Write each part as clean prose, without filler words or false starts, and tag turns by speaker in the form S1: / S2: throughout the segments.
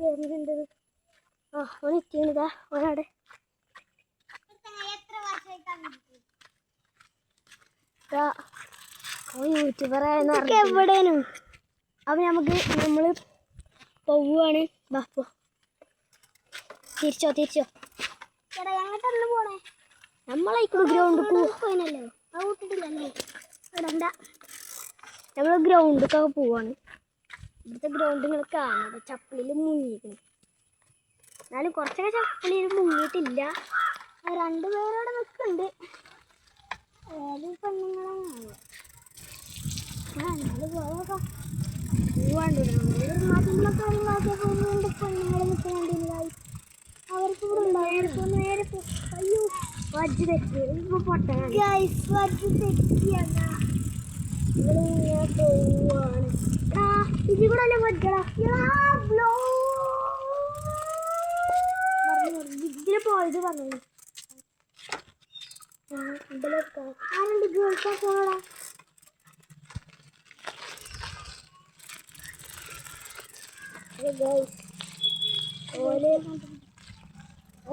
S1: വരുന്നുണ്ട്. ആ ഓൻ എത്തിയതാ ഓനവിടെ. യൂട്യൂബറായെന്ന് അപ്പൊ നമ്മള് പോവാണ്. തിരിച്ചോ പോണേ. നമ്മളായിക്കോ ഗ്രൗണ്ട് പോയിനല്ലോ. നമ്മള് ഗ്രൗണ്ടിലൊക്കെ പോവാണ്. ഇവിടുത്തെ ഗ്രൗണ്ട് നിങ്ങൾ കാണുന്നത് ചപ്പിളിൽ മുങ്ങിയിരിക്കണം. എന്നാലും കുറച്ചൊക്കെ ചപ്പിളിൽ മുങ്ങിയിട്ടില്ല. 2 പേരോടെ നിൽക്കുന്നുണ്ട്. ഏത് പെണ്ണുങ്ങളാണ് പോവാണ്ട് മതിലൊക്കെ ഒഴിവാക്കിയപ്പോൾ പെണ്ണുങ്ങൾ നിൽക്കുന്നുണ്ടില്ല. അവർക്ക് നേരെ അയ്യോ വജ്ജ് തെറ്റി. ഇപ്പൊ പൊട്ടനാണ്. വജ്ജ് തെറ്റിയാണ്. പോവാണ്. ഇതിൽ കൂടെ അല്ലേ വജ്ജടാ. ഇതില് പോയത് പറഞ്ഞു. ആരുണ്ട് ഗേൾസാ പോണടാ.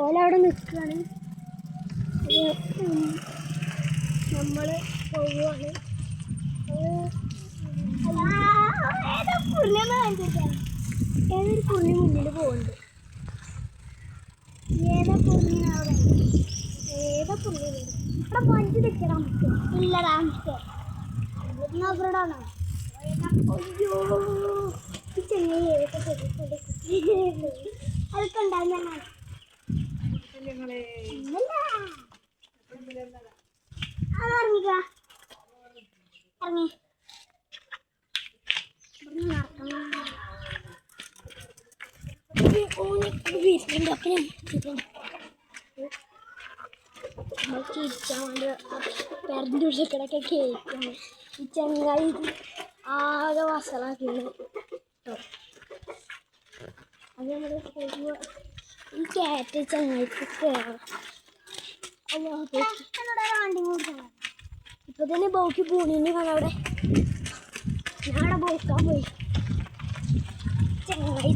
S1: ഓലവിടെ നിൽക്കുകയാണ്. നമ്മള് പോവുകയാണ്. ഏതൊരു പുള്ളി മുന്നിൽ പോകുന്നുണ്ട്. ഏതാ പുള്ളി ഇവിടെ മഞ്ച് തെക്കണം. ഇല്ല താമസിക്കോ അവരോടാണോ? അയ്യോ അതൊക്കെ ഉണ്ടാവും. ഇറങ്ങി പേരൻ്റെക്കിടക്കെ കേൾക്കുന്നു. ഈ ചങ്ങായി ആകെ വഷളാക്കിയാണ്. അത് നമ്മൾ പോകുക. ഈ കയറ്റ ചങ്ങായിക്ക് കയറാം. ഇപ്പൊ തന്നെ ബോക്കി പൂണിന് കാണാവിടെ. ഞാനവിടെ ബോക്കാൻ പോയി. ചങ്ങായി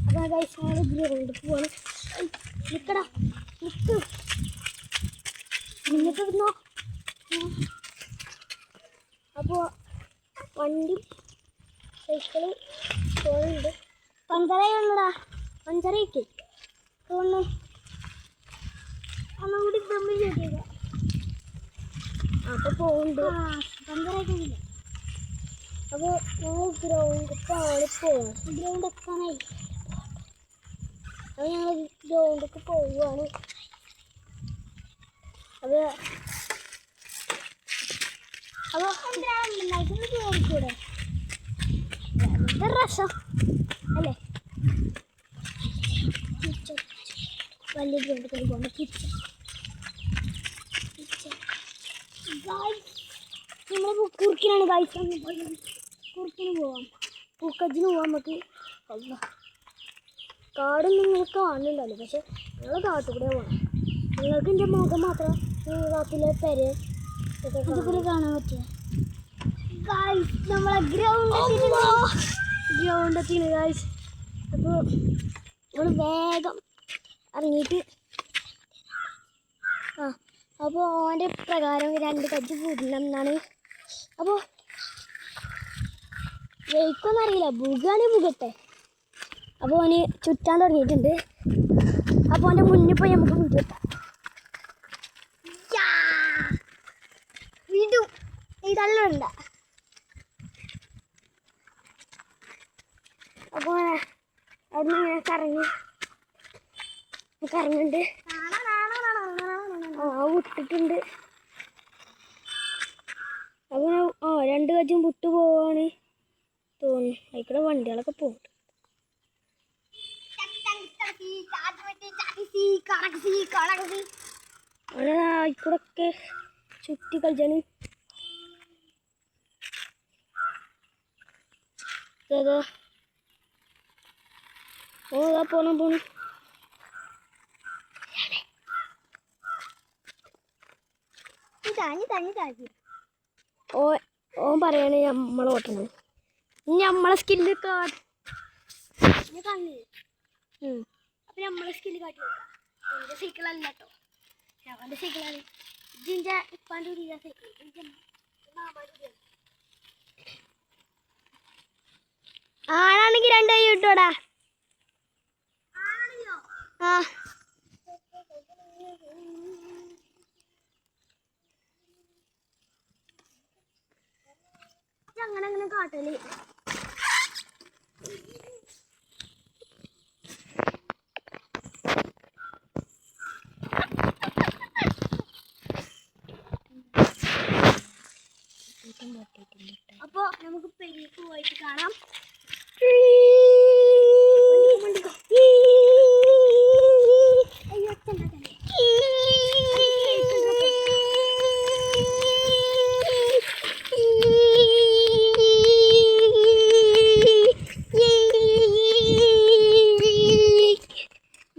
S1: അതാ കഴിച്ചാൽ ഗ്രൗണ്ടിൽ പോവാണ്. നിക്കടാ നിന്നിട്ട് ഇരുന്നോ. അപ്പോൾ വണ്ടി സൈക്കിള് പോകുന്നുണ്ട്. പഞ്ചറായുള്ളടാ. പഞ്ചറയ്ക്ക് തോന്നുന്നു. ഒന്നും കൂടി ദമ്മി ചെയ്തേക്കാം. അപ്പോൾ പോകുന്നുണ്ട്. പഞ്ചറായിട്ടില്ല. അപ്പോൾ ഞങ്ങൾ ഗ്രൗണ്ടിലേക്കാണ് പോവാണ്. ഗ്രൗണ്ട് എത്താനായി. അപ്പോൾ ഞങ്ങൾ ഗ്രൗണ്ടിലേക്ക് പോവുകയാണ്. അപ്പോൾ കയറിക്കൂടെ രസം അല്ലേ? വലിയ ഗ്രൗണ്ടിൽ പോകണം. നമ്മൾ കുറുക്കിനാണ് കാഴ്ച. കുറുക്കിന് പോവാം. പൂക്കജിന് പോവാൻ നമുക്ക്. കാടൊന്നും നിങ്ങൾ കാണുന്നുണ്ടല്ലോ. പക്ഷെ ഞങ്ങൾ കാട്ടുകൂടെ പോകണം. നിങ്ങൾക്ക് എൻ്റെ മുഖം മാത്രം കാട്ടിലെ പെരെ ഇതുപോലെ കാണാൻ പറ്റുക. നമ്മളെ ഗ്രൗണ്ടെത്തിന് ഗായ്സ്. അപ്പോൾ നമ്മൾ വേഗം ഇറങ്ങിയിട്ട് അപ്പോൾ ഓൻ്റെ പ്രകാരം 2 കജ്ജ് കൂടണം എന്നാണ്. അപ്പോൾ വെയ്ക്കൊന്നും അറിയില്ല. ബുഗാണെങ്കിൽ ബുഗട്ടെ. അപ്പോൾ ഓന് ചുറ്റാൻ തുടങ്ങിയിട്ടുണ്ട്. അപ്പോൾ ഓൻ്റെ മുന്നിൽ പോയി നമുക്ക് വിടാം. വിടും ഇതല്ല. അപ്പോൾ അവിടെ നിന്ന് ഇങ്ങനെ കറങ്ങുന്നുണ്ട്. വിട്ടിട്ടുണ്ട്. അപ്പോൾ 2 കജ്ജും വിട്ടു പോവാണ് തോന്നുന്നു. അതിൽക്കൂടെ വണ്ടികളൊക്കെ പോകുന്നുണ്ട്. അങ്ങനെ ആയിക്കൂടൊക്കെ ചുറ്റി കളിച്ചാണ്. പോണു ഓൻ പറയാണ് നമ്മളെ ഓട്ടണം. നമ്മളെ സ്കില്ല് ഞാൻ കാണില്ലേ അപ്പം നമ്മളെ സ്കില്ല് കാട്ടി വെക്കാം. എൻ്റെ സൈക്കിളല്ല കേട്ടോ, അവൻ്റെ സൈക്കിളാണ്. ഇതിൻ്റെ ഇപ്പാൻ്റെ ഒരു സൈക്കിൾ, ഇതിൻ്റെ മാമാൻ്റെ ആണാണെങ്കിൽ 2 കൈ കിട്ടോടാ. ആ അങ്ങനെ കാട്ടല്. അപ്പൊ നമുക്ക് പെരിക്ക് പോയിട്ട് കാണാം.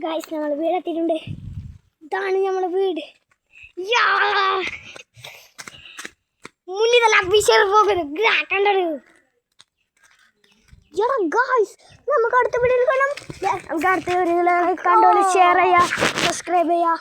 S1: ഗായ്സ്, നമ്മൾ വീടെത്തിയിട്ടുണ്ട്. ഇതാണ് നമ്മളെ വീട്. മുന്നിൽ നല്ല വിഷയം പോകുന്നത് കണ്ടത്. ഗായ്സ്, നമുക്ക് അടുത്ത വീഡിയോയിൽ കാണാം. നമുക്ക് അടുത്ത വീഡിയോയിൽ കണ്ടോളൂ. ഷെയർ ചെയ്യുക, സബ്സ്ക്രൈബ് ചെയ്യുക.